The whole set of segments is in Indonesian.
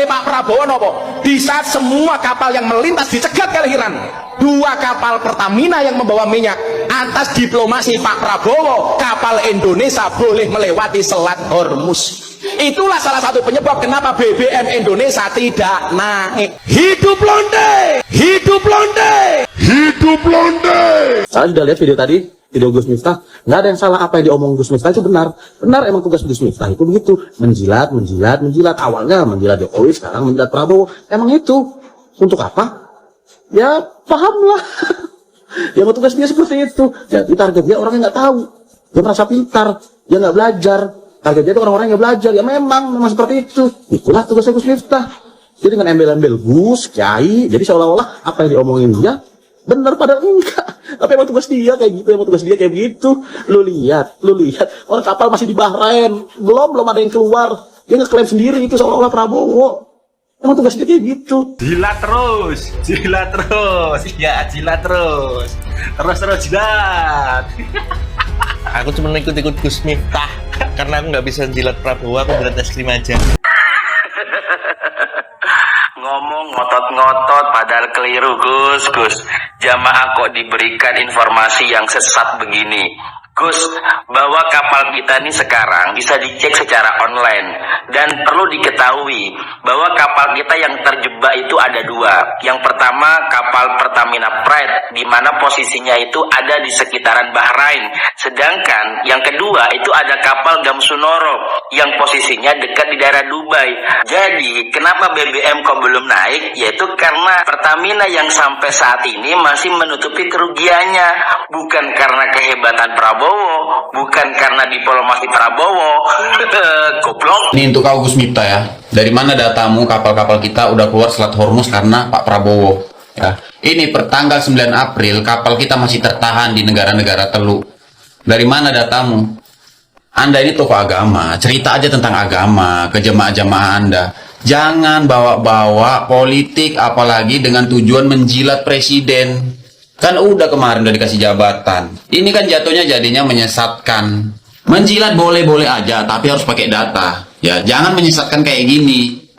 Hebatnya Pak Prabowo nopo? Di saat semua kapal yang melintas dicegat kali Iran, 2 kapal Pertamina yang membawa minyak, atas diplomasi Pak Prabowo kapal Indonesia boleh melewati Selat Hormuz. Itulah salah satu penyebab kenapa BBM Indonesia tidak naik. Hidup londe, hidup londe, hidup londe. Saya sudah lihat video tadi, video Gus Miftah. Nggak ada yang salah, apa yang diomong Gus Miftah itu benar. Benar, emang tugas Gus Miftah itu begitu, menjilat. Awalnya menjilat Jokowi, sekarang menjilat Prabowo. Emang itu untuk apa? Ya pahamlah. Ya tugas dia seperti itu. Jadi target dia orang yang nggak tahu, dia merasa pintar, dia nggak belajar. Target dia itu orang-orang yang nggak belajar. Ya memang seperti itu. Itulah tugasnya Gus Miftah. Jadi dengan embel-embel Gus, Kiai, jadi seolah-olah apa yang diomongin dia benar, padahal enggak. Tapi emang tugas dia kayak gitu, emang tugas dia kayak begitu. Lu lihat, orang kapal masih di Bahrain, belum ada yang keluar. Dia ngeklaim sendiri itu seolah-olah Prabowo. Emang tugas dia kayak gitu. Jilat terus, ya jilat terus jilat. Aku cuma ikut-ikut Gus Miftah karena aku nggak bisa jilat Prabowo, aku jilat es krim aja. Ngomong ngotot-ngotot padahal keliru Gus. Jamaah kok diberikan informasi yang sesat begini. Gus, bahwa kapal kita ini sekarang bisa dicek secara online. Dan perlu diketahui bahwa kapal kita yang terjebak itu ada 2. Yang pertama kapal Pertamina Pride, di mana posisinya itu ada di sekitaran Bahrain. Sedangkan yang kedua itu ada kapal Gamsunoro yang posisinya dekat di daerah Dubai. Jadi kenapa BBM kok belum naik? Yaitu karena Pertamina yang sampai saat ini masih menutupi kerugiannya. Bukan karena kehebatan Prabowo, bukan karena diplomasi Prabowo. Goblok. Ini untuk kau Gus Miftah ya. Dari mana datamu kapal-kapal kita udah keluar Selat Hormuz karena Pak Prabowo? Ya. Ini pertanggal 9 April kapal kita masih tertahan di negara-negara Teluk. Dari mana datamu? Anda ini tokoh agama, cerita aja tentang agama ke jemaah-jemaah Anda. Jangan bawa-bawa politik apalagi dengan tujuan menjilat presiden. Kan udah kemarin udah dikasih jabatan. Ini kan jatuhnya jadinya menyesatkan. Menjilat boleh-boleh aja, tapi harus pakai data. Ya, jangan menyesatkan kayak gini.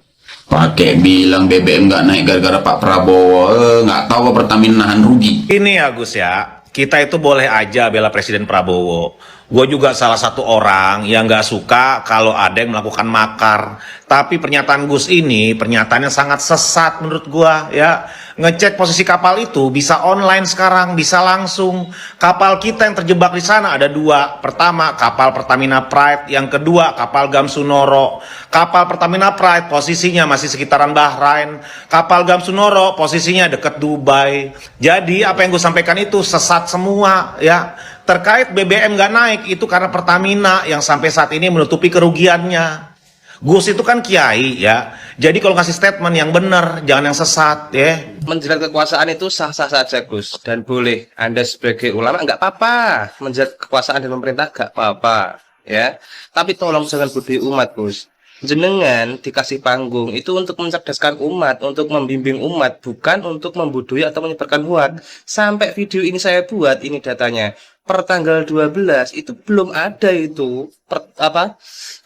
Pakai bilang BBM nggak naik gara-gara Pak Prabowo, nggak tahu apa Pertamina nahan rugi. Ini ya Gus ya, kita itu boleh aja bela Presiden Prabowo. Gue juga salah satu orang yang nggak suka kalau ada yang melakukan makar. Tapi pernyataan Gus ini pernyataannya sangat sesat menurut gue ya. Ngecek posisi kapal itu bisa online sekarang, bisa langsung. Kapal kita yang terjebak di sana ada 2. Pertama kapal Pertamina Pride, yang kedua kapal Gamsunoro. Kapal Pertamina Pride posisinya masih sekitaran Bahrain. Kapal Gamsunoro posisinya dekat Dubai. Jadi apa yang gue sampaikan itu sesat semua ya. Terkait BBM nggak naik itu karena Pertamina yang sampai saat ini menutupi kerugiannya. Gus itu kan kiai ya. Jadi kalau kasih statement yang benar, jangan yang sesat ya. Menjilat kekuasaan itu sah-sah saja Gus, dan boleh. Anda sebagai ulama nggak apa-apa menjilat kekuasaan dan pemerintah, nggak apa-apa ya. Tapi tolong jangan bodohi umat Gus. Jenengan dikasih panggung itu untuk mencerdaskan umat, untuk membimbing umat, bukan untuk membodohi atau menyebarkan hoax. Sampai video ini saya buat, ini datanya. Per tanggal 12 itu belum ada itu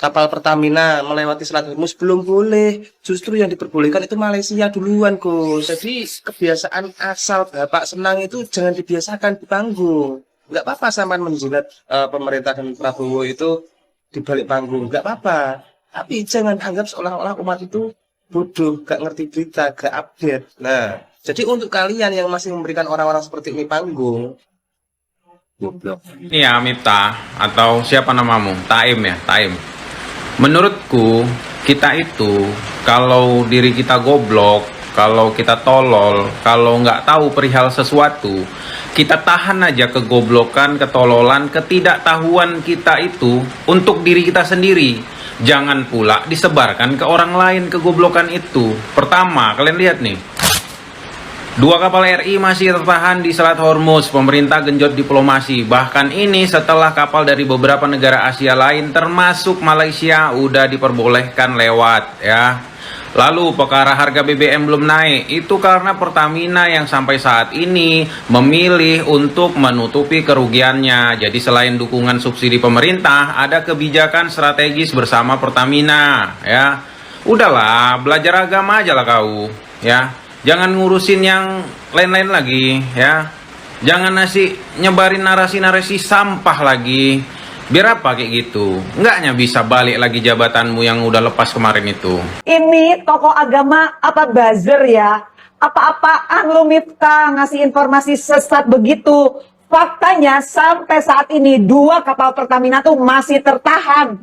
kapal Pertamina melewati Selat Hormuz, belum boleh. Justru yang diperbolehkan itu Malaysia duluan Gus. Jadi kebiasaan asal Bapak senang itu jangan dibiasakan di panggung. Nggak apa-apa sampean menjilat pemerintah dan Prabowo itu di balik panggung, nggak apa-apa. Tapi jangan anggap seolah-olah umat itu bodoh, gak ngerti berita, gak update. Nah, jadi untuk kalian yang masih memberikan orang-orang seperti ini panggung, goblok. Iya, Miftah atau siapa namamu? Taim ya, Taim. Menurutku kita itu kalau diri kita goblok, kalau kita tolol, kalau nggak tahu perihal sesuatu, kita tahan aja kegoblokan, ketololan, ketidaktahuan kita itu untuk diri kita sendiri. Jangan pula disebarkan ke orang lain kegoblokan itu. Pertama, kalian lihat nih. 2 kapal RI masih tertahan di Selat Hormuz. Pemerintah genjot diplomasi. Bahkan ini setelah kapal dari beberapa negara Asia lain termasuk Malaysia udah diperbolehkan lewat ya. Lalu perkara harga BBM belum naik itu karena Pertamina yang sampai saat ini memilih untuk menutupi kerugiannya. Jadi selain dukungan subsidi pemerintah, ada kebijakan strategis bersama Pertamina ya. udahlah, belajar agama aja lah kau, ya. Jangan ngurusin yang lain-lain lagi, ya. Jangan nyebarin narasi-narasi sampah lagi. Biar apa kayak gitu? Enggaknya bisa balik lagi jabatanmu yang udah lepas kemarin itu. Ini tokoh agama apa buzzer ya? Apa-apaan lu Miftah ngasih informasi sesat begitu? Faktanya sampai saat ini 2 kapal Pertamina tuh masih tertahan.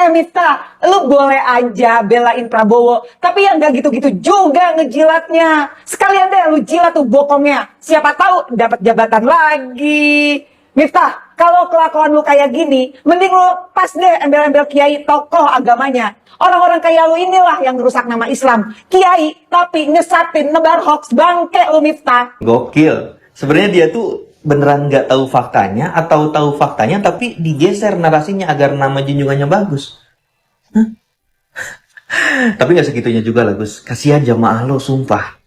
Miftah, lu boleh aja belain Prabowo, tapi yang gak gitu-gitu juga ngejilatnya. Sekalian deh lu jilat tuh bokongnya. Siapa tahu dapat jabatan lagi. Miftah, kalau kelakuan lu kayak gini, mending lu pas deh embel-embel kiai tokoh agamanya. Orang-orang kayak lu inilah yang rusak nama Islam. Kiai, tapi nyesatin, nebar hoax, bangke lu Miftah. Gokil. Sebenarnya dia tuh beneran nggak tahu faktanya atau tahu faktanya tapi digeser narasinya agar nama junjungannya bagus. Hah? Tapi nggak segitunya juga lah Gus. Kasihan jamaah lo, sumpah.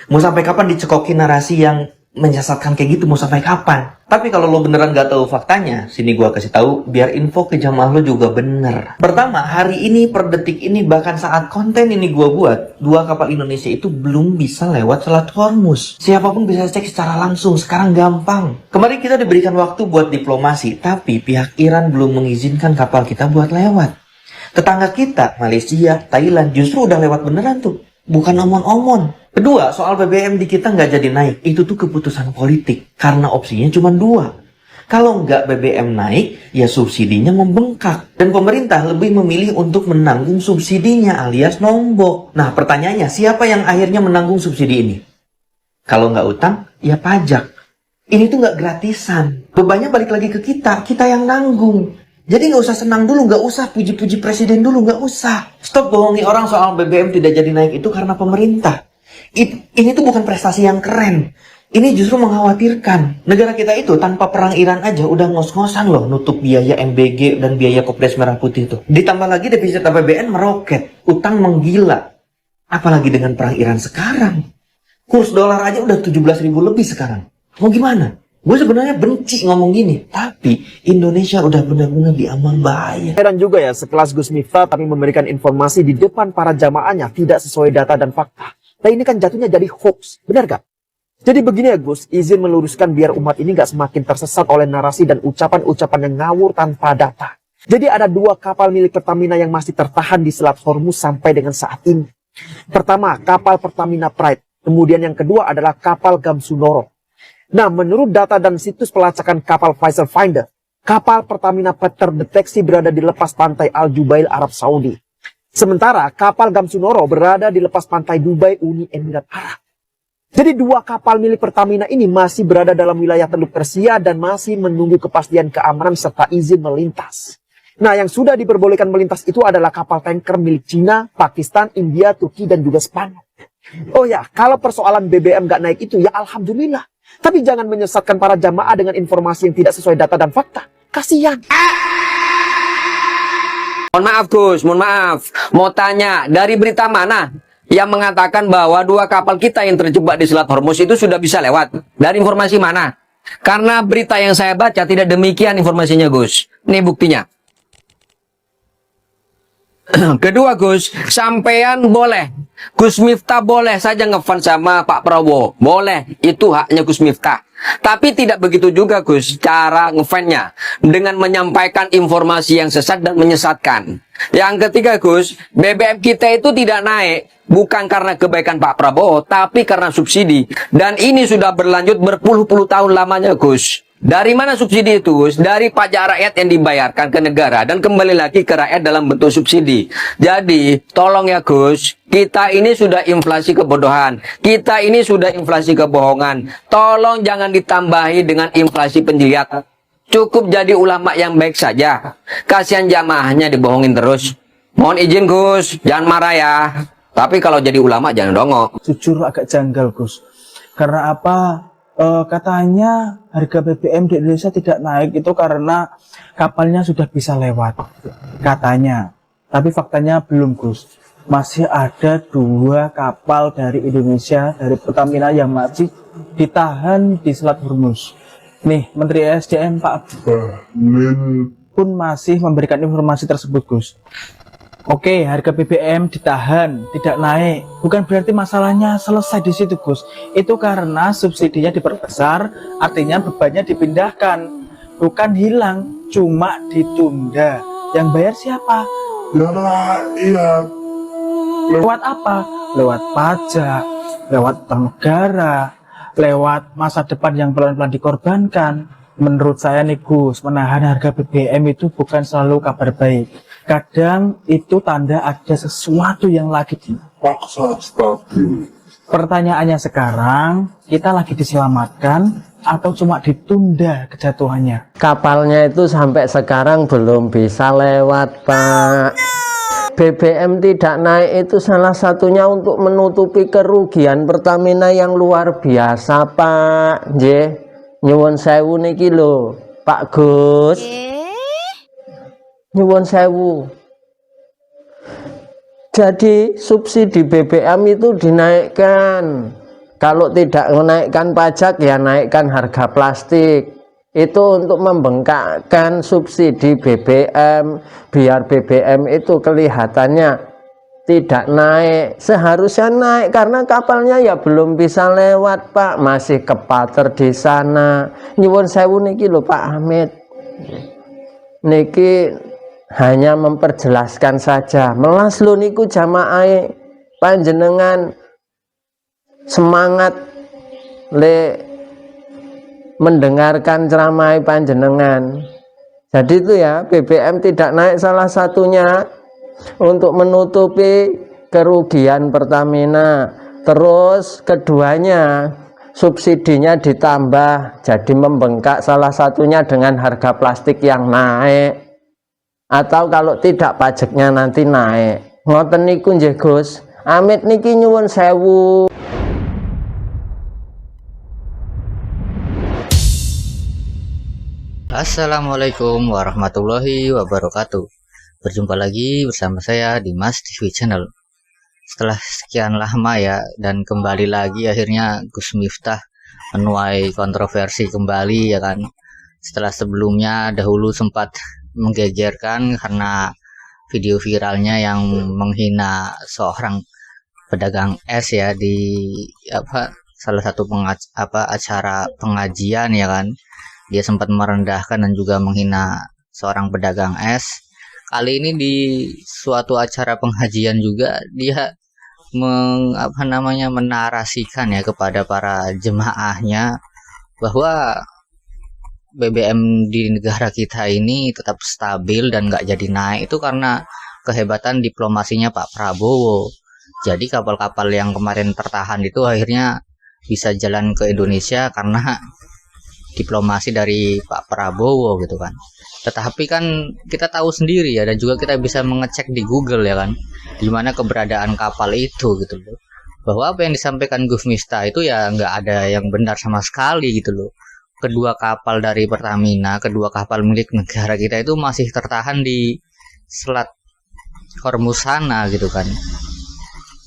Mau sampai kapan dicekokin narasi yang menyesatkan kayak gitu, mau sampai kapan? Tapi kalau lo beneran gak tahu faktanya, sini gua kasih tahu biar info ke jamaah lo juga bener. Pertama, hari ini per detik ini bahkan saat konten ini gua buat, 2 kapal Indonesia itu belum bisa lewat Selat Hormuz. Siapapun bisa cek secara langsung, sekarang gampang. Kemarin kita diberikan waktu buat diplomasi, tapi pihak Iran belum mengizinkan kapal kita buat lewat. Tetangga kita, Malaysia, Thailand justru udah lewat beneran tuh. Bukan omon-omon. Kedua, soal BBM di kita nggak jadi naik. Itu tuh keputusan politik. Karena opsinya cuma 2. Kalau nggak BBM naik, ya subsidinya membengkak. Dan pemerintah lebih memilih untuk menanggung subsidinya alias nombok. Nah, pertanyaannya, siapa yang akhirnya menanggung subsidi ini? Kalau nggak utang, ya pajak. Ini tuh nggak gratisan. Bebannya balik lagi ke kita yang nanggung. Jadi nggak usah senang dulu, nggak usah puji-puji presiden dulu, nggak usah. Stop bohongi orang soal BBM tidak jadi naik itu karena pemerintah. Ini tuh bukan prestasi yang keren. Ini justru mengkhawatirkan. Negara kita itu tanpa perang Iran aja udah ngos-ngosan loh nutup biaya MBG dan biaya Kopdar Merah Putih itu. Ditambah lagi defisit APBN meroket, utang menggila. Apalagi dengan perang Iran sekarang. Kurs dolar aja udah 17.000 lebih sekarang. Mau gimana? Gue sebenarnya benci ngomong gini, tapi Indonesia udah benar-benar di ambang bahaya. Heran juga ya, sekelas Gus Miftah tapi memberikan informasi di depan para jamaahnya tidak sesuai data dan fakta. Nah ini kan jatuhnya jadi hoax, benar gak? Jadi begini ya Gus, izin meluruskan biar umat ini gak semakin tersesat oleh narasi dan ucapan-ucapan yang ngawur tanpa data. Jadi ada 2 kapal milik Pertamina yang masih tertahan di Selat Hormuz sampai dengan saat ini. Pertama, kapal Pertamina Pride. Kemudian yang kedua adalah kapal Gamsunoro. Nah, menurut data dan situs pelacakan kapal Vessel Finder, kapal Pertamina Pride terdeteksi berada di lepas pantai Al Jubail, Arab Saudi. Sementara kapal Gamsunoro berada di lepas pantai Dubai, Uni Emirat Arab. Jadi 2 kapal milik Pertamina ini masih berada dalam wilayah Teluk Persia dan masih menunggu kepastian keamanan serta izin melintas. Nah, yang sudah diperbolehkan melintas itu adalah kapal tanker milik Cina, Pakistan, India, Turki, dan juga Spanyol. Oh ya, kalau persoalan BBM gak naik itu ya alhamdulillah. Tapi jangan menyesatkan para jamaah dengan informasi yang tidak sesuai data dan fakta. Kasihan. Mohon maaf Gus, mohon maaf. Mau tanya, dari berita mana yang mengatakan bahwa 2 kapal kita yang terjebak di Selat Hormuz itu sudah bisa lewat? Dari informasi mana? Karena berita yang saya baca tidak demikian informasinya Gus. Ini buktinya. Kedua Gus, sampean boleh, Gus Miftah boleh saja ngefans sama Pak Prabowo, boleh, itu haknya Gus Miftah. Tapi tidak begitu juga Gus cara ngefansnya, dengan menyampaikan informasi yang sesat dan menyesatkan. Yang ketiga Gus, BBM kita itu tidak naik bukan karena kebaikan Pak Prabowo, tapi karena subsidi. Dan ini sudah berlanjut berpuluh-puluh tahun lamanya Gus. Dari mana subsidi itu Gus? Dari pajak rakyat yang dibayarkan ke negara dan kembali lagi ke rakyat dalam bentuk subsidi. Jadi tolong ya Gus, kita ini sudah inflasi kebodohan, kita ini sudah inflasi kebohongan. Tolong jangan ditambahi dengan inflasi penjilat. Cukup jadi ulama yang baik saja. Kasihan jamaahnya dibohongin terus. Mohon izin Gus, jangan marah ya. Tapi kalau jadi ulama jangan dongok. Jujur agak janggal Gus. Karena apa? Katanya harga BBM di Indonesia tidak naik itu karena kapalnya sudah bisa lewat. Katanya. Tapi faktanya belum Gus. Masih ada 2 kapal dari Indonesia, dari Pertamina yang masih ditahan di Selat Hormuz. Nih, Menteri SDM Pak pun masih memberikan informasi tersebut Gus. Oke, harga BBM ditahan, tidak naik. Bukan berarti masalahnya selesai di situ, Gus. Itu karena subsidinya diperbesar, artinya bebannya dipindahkan. Bukan hilang, cuma ditunda. Yang bayar siapa? Lewat apa? Lewat pajak, lewat utang negara, lewat masa depan yang pelan-pelan dikorbankan. Menurut saya nih Gus, menahan harga BBM itu bukan selalu kabar baik. Kadang itu tanda ada sesuatu yang lagi dipaksa stabil. Pertanyaannya sekarang, kita lagi diselamatkan atau cuma ditunda kejatuhannya? Kapalnya itu sampai sekarang belum bisa lewat, Pak. BBM tidak naik itu salah satunya untuk menutupi kerugian Pertamina yang luar biasa, Pak. Nggih, nyuwun sewu niki lho, Pak Gus. Nyuwun sewu. Jadi subsidi BBM itu dinaikkan. Kalau tidak menaikkan pajak ya naikkan harga plastik. Itu untuk membengkakkan subsidi BBM biar BBM itu kelihatannya tidak naik. Seharusnya naik karena kapalnya ya belum bisa lewat, Pak, masih kepater di sana. Nyuwun sewu niki lho Pak Hamid, niki hanya memperjelaskan saja. Melas lho niku jamaah panjenengan semangat le mendengarkan ceramah panjenengan. Jadi itu ya, BBM tidak naik salah satunya untuk menutupi kerugian Pertamina. Terus keduanya subsidinya ditambah, jadi membengkak salah satunya dengan harga plastik yang naik. Atau kalau tidak pajaknya nanti naik. Ngoten niku nggih Gus. Amit niki nyuwun sewu. Assalamualaikum warahmatullahi wabarakatuh. Berjumpa lagi bersama saya di Mas TV Channel. Setelah sekian lama ya, dan kembali lagi akhirnya Gus Miftah menuai kontroversi kembali ya kan. Setelah sebelumnya dahulu sempat menggegerkan karena video viralnya yang menghina seorang pedagang es ya di salah satu acara pengajian ya kan. Dia sempat merendahkan dan juga menghina seorang pedagang es. Kali ini di suatu acara pengajian juga dia menarasikan ya kepada para jemaahnya bahwa BBM di negara kita ini tetap stabil dan nggak jadi naik itu karena kehebatan diplomasinya Pak Prabowo. Jadi kapal-kapal yang kemarin tertahan itu akhirnya bisa jalan ke Indonesia karena diplomasi dari Pak Prabowo gitu kan. Tetapi kan kita tahu sendiri ya, dan juga kita bisa mengecek di Google ya kan, di mana keberadaan kapal itu gitu loh. Bahwa apa yang disampaikan Gus Miftah itu ya nggak ada yang benar sama sekali gitu loh. Kedua kapal dari Pertamina, kedua kapal milik negara kita itu masih tertahan di Selat Hormuz sana gitu kan.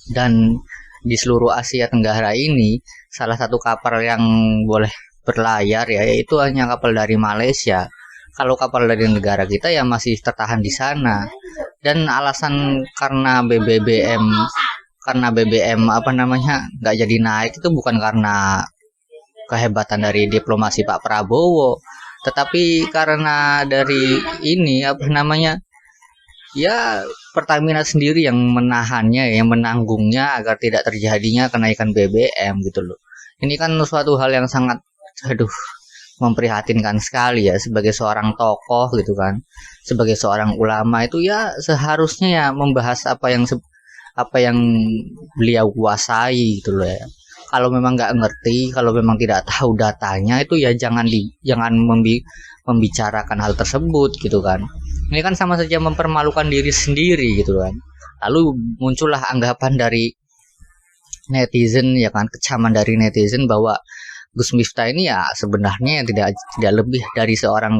Dan di seluruh Asia Tenggara ini salah satu kapal yang boleh berlayar ya yaitu hanya kapal dari Malaysia. Kalau kapal dari negara kita ya masih tertahan di sana. Dan alasan karena BBM nggak jadi naik itu bukan karena kehebatan dari diplomasi Pak Prabowo, tetapi karena dari ini ya Pertamina sendiri yang menahannya, yang menanggungnya agar tidak terjadinya kenaikan BBM gitu loh. Ini kan suatu hal yang sangat memprihatinkan sekali ya, sebagai seorang tokoh gitu kan, sebagai seorang ulama itu ya seharusnya ya membahas apa yang beliau kuasai gitu loh ya. Kalau memang nggak ngerti, kalau memang tidak tahu datanya itu ya jangan membicarakan hal tersebut gitu kan. Ini kan sama saja mempermalukan diri sendiri gitu kan. Lalu muncullah anggapan dari netizen ya kan, kecaman dari netizen bahwa Gus Miftah ini ya sebenarnya tidak lebih dari seorang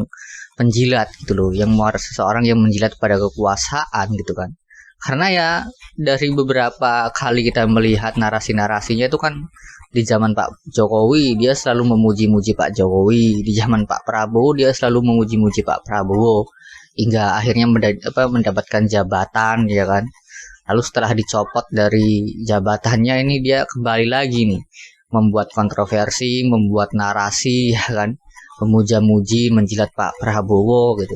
penjilat gitu loh, seseorang yang menjilat pada kekuasaan gitu kan. Karena ya dari beberapa kali kita melihat narasi-narasinya itu kan di zaman Pak Jokowi dia selalu memuji-muji Pak Jokowi, di zaman Pak Prabowo dia selalu memuji-muji Pak Prabowo. hingga akhirnya mendapatkan jabatan, ya kan. Lalu setelah dicopot dari jabatannya ini dia kembali lagi nih membuat kontroversi, membuat narasi, ya kan, memuja-muji, menjilat Pak Prabowo gitu.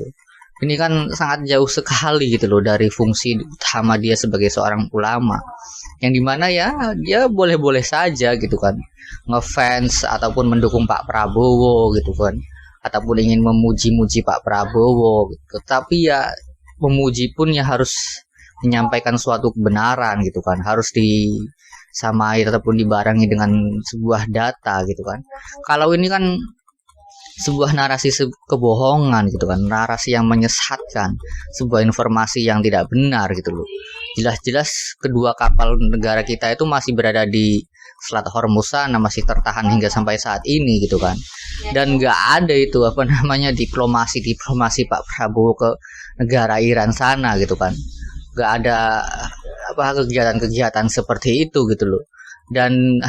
Ini kan sangat jauh sekali gitu loh dari fungsi utama dia sebagai seorang ulama, yang dimana ya dia boleh-boleh saja gitu kan ngefans ataupun mendukung Pak Prabowo gitu kan, ataupun ingin memuji-muji Pak Prabowo gitu. Tapi ya memuji pun ya harus menyampaikan suatu kebenaran gitu kan, harus disamai ataupun dibarengi dengan sebuah data gitu kan. Kalau ini kan sebuah narasi kebohongan gitu kan, narasi yang menyesatkan, sebuah informasi yang tidak benar gitu loh. Jelas-jelas kedua kapal negara kita itu masih berada di Selat Hormuz sana, masih tertahan hingga sampai saat ini gitu kan. Dan nggak ada itu diplomasi Pak Prabowo ke negara Iran sana gitu kan. Nggak ada kegiatan-kegiatan seperti itu gitu loh. Dan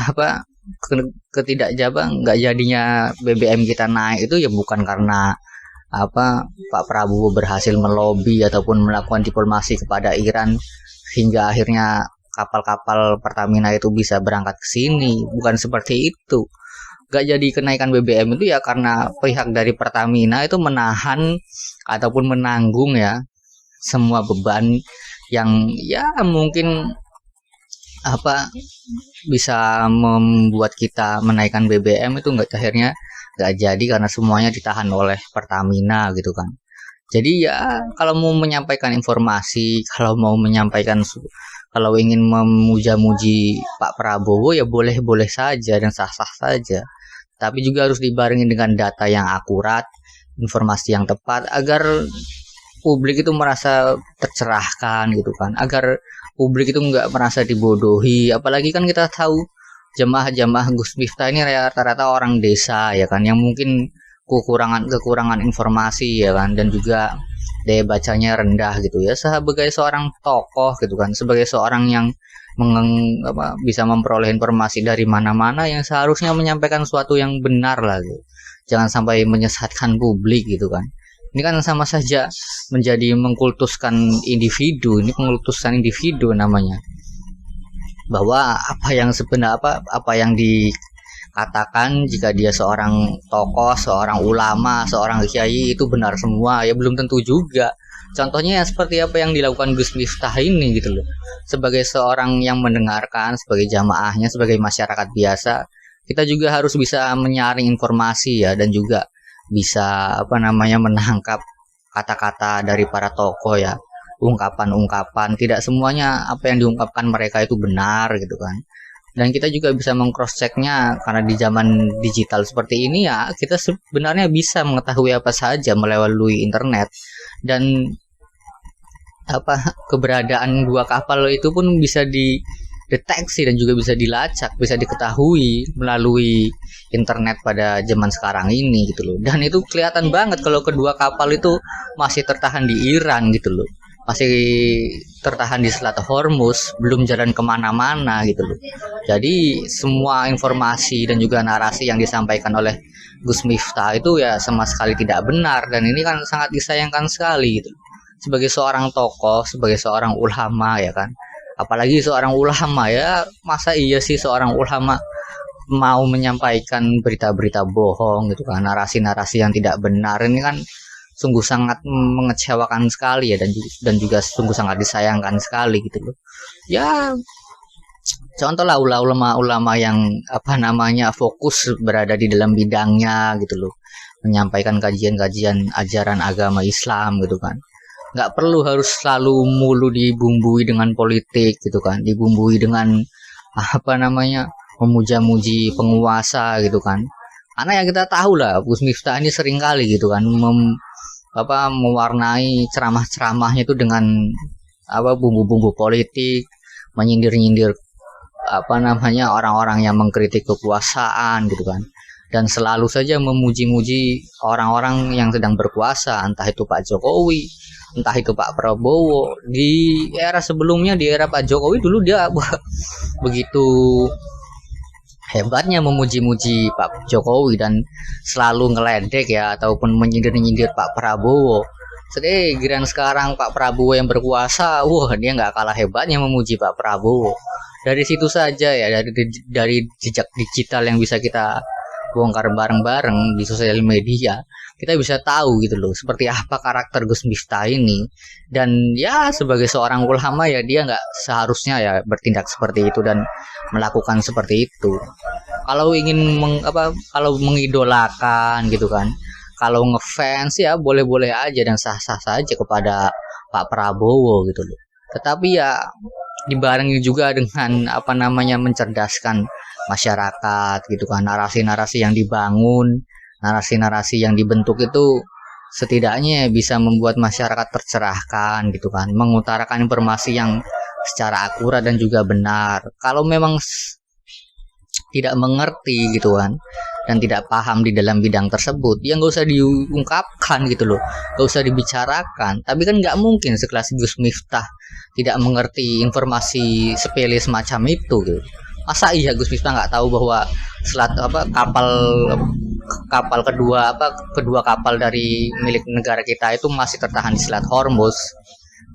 nggak jadinya BBM kita naik itu ya bukan karena Pak Prabowo berhasil melobi ataupun melakukan diplomasi kepada Iran hingga akhirnya kapal-kapal Pertamina itu bisa berangkat ke sini, bukan seperti itu. Nggak jadi kenaikan BBM itu ya karena pihak dari Pertamina itu menahan ataupun menanggung ya semua beban yang ya mungkin bisa membuat kita menaikkan BBM itu akhirnya nggak jadi karena semuanya ditahan oleh Pertamina gitu kan. Jadi ya kalau mau menyampaikan informasi, kalau ingin memuja-muji Pak Prabowo ya boleh-boleh saja dan sah-sah saja. Tapi juga harus dibarengi dengan data yang akurat, informasi yang tepat agar publik itu merasa tercerahkan gitu kan, agar publik itu nggak merasa dibodohi. Apalagi kan kita tahu jamaah Gus Miftah ini rata-rata orang desa ya kan, yang mungkin kekurangan informasi ya kan, dan juga daya bacanya rendah gitu ya. Sebagai seorang tokoh gitu kan, sebagai seorang yang bisa memperoleh informasi dari mana-mana, yang seharusnya menyampaikan sesuatu yang benar lah gitu. Jangan sampai menyesatkan publik gitu kan. Ini kan sama saja menjadi mengkultuskan individu. Ini mengkultuskan individu namanya. Bahwa apa yang dikatakan jika dia seorang tokoh, seorang ulama, seorang kiai itu benar semua, ya belum tentu juga. Contohnya ya seperti apa yang dilakukan Gus Miftah ini gitu loh. Sebagai seorang yang mendengarkan, sebagai jamaahnya, sebagai masyarakat biasa, kita juga harus bisa menyaring informasi ya, dan juga bisa menangkap kata-kata dari para tokoh ya, ungkapan-ungkapan. Tidak semuanya apa yang diungkapkan mereka itu benar gitu kan. Dan kita juga bisa meng-cross checknya, karena di zaman digital seperti ini ya kita sebenarnya bisa mengetahui apa saja melalui internet. Dan keberadaan dua kapal itu pun bisa dideteksi dan juga bisa dilacak, bisa diketahui melalui internet pada zaman sekarang ini gitu loh. Dan itu kelihatan banget kalau kedua kapal itu masih tertahan di Iran gitu loh, masih tertahan di Selat Hormuz, belum jalan kemana-mana gitu loh. Jadi semua informasi dan juga narasi yang disampaikan oleh Gus Miftah itu ya sama sekali tidak benar, dan ini kan sangat disayangkan sekali gitu. Sebagai seorang tokoh, sebagai seorang ulama ya kan, apalagi seorang ulama ya, masa iya sih seorang ulama mau menyampaikan berita-berita bohong gitu kan, narasi-narasi yang tidak benar. Ini kan sungguh sangat mengecewakan sekali ya, dan juga sungguh sangat disayangkan sekali gitu loh. Ya contohlah ulama-ulama yang fokus berada di dalam bidangnya gitu loh, menyampaikan kajian-kajian ajaran agama Islam gitu kan. Nggak perlu harus selalu mulu dibumbui dengan politik gitu kan, dibumbui dengan memuja-muji penguasa gitu kan. Karena yang kita tahu lah, Gus Miftah ini sering kali gitu kan mewarnai ceramah-ceramahnya itu dengan bumbu-bumbu politik, menyindir-nyindir orang-orang yang mengkritik kekuasaan gitu kan. Dan selalu saja memuji-muji orang-orang yang sedang berkuasa, entah itu Pak Jokowi, entah itu Pak Prabowo. Di era sebelumnya, di era Pak Jokowi dulu dia begitu hebatnya memuji-muji Pak Jokowi dan selalu ngeledek ya, ataupun menyindir-nyindir Pak Prabowo. Sedih, giliran sekarang Pak Prabowo yang berkuasa, wah dia nggak kalah hebatnya memuji Pak Prabowo. Dari situ saja ya, dari jejak digital yang bisa kita bongkar bareng-bareng di sosial media, kita bisa tahu gitu loh, seperti apa karakter Gus Miftah ini. Dan ya sebagai seorang ulama ya dia nggak seharusnya ya bertindak seperti itu dan melakukan seperti itu. Kalau ingin kalau mengidolakan gitu kan, kalau ngefans ya boleh-boleh aja dan sah-sah saja kepada Pak Prabowo gitu loh. Tetapi ya dibarengi juga dengan mencerdaskan masyarakat gitu kan. Narasi-narasi yang dibangun, narasi-narasi yang dibentuk itu setidaknya bisa membuat masyarakat tercerahkan gitu kan, mengutarakan informasi yang secara akurat dan juga benar. Kalau memang tidak mengerti gitu kan dan tidak paham di dalam bidang tersebut, ya nggak usah diungkapkan gitu loh, nggak usah dibicarakan. Tapi kan nggak mungkin sekelas Gus Miftah tidak mengerti informasi sepele semacam itu gitu. Masa iya Gus Miftah nggak tahu bahwa kapal kedua kapal dari milik negara kita itu masih tertahan di Selat Hormuz.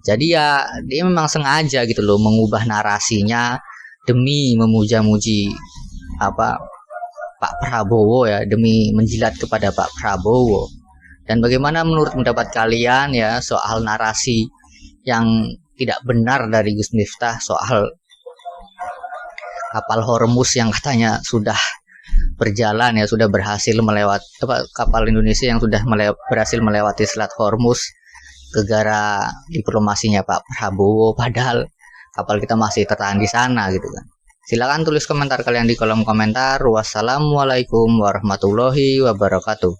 Jadi ya dia memang sengaja gitu loh mengubah narasinya demi memuja-muji Pak Prabowo ya, demi menjilat kepada Pak Prabowo. Dan bagaimana menurut pendapat kalian ya soal narasi yang tidak benar dari Gus Miftah soal kapal Hormuz yang katanya sudah berjalan ya, sudah berhasil melewati kapal Indonesia yang sudah berhasil melewati Selat Hormuz gara-gara diplomasinya Pak Prabowo, padahal kapal kita masih tertahan di sana gitu kan. Silakan tulis komentar kalian di kolom komentar. Wassalamualaikum warahmatullahi wabarakatuh.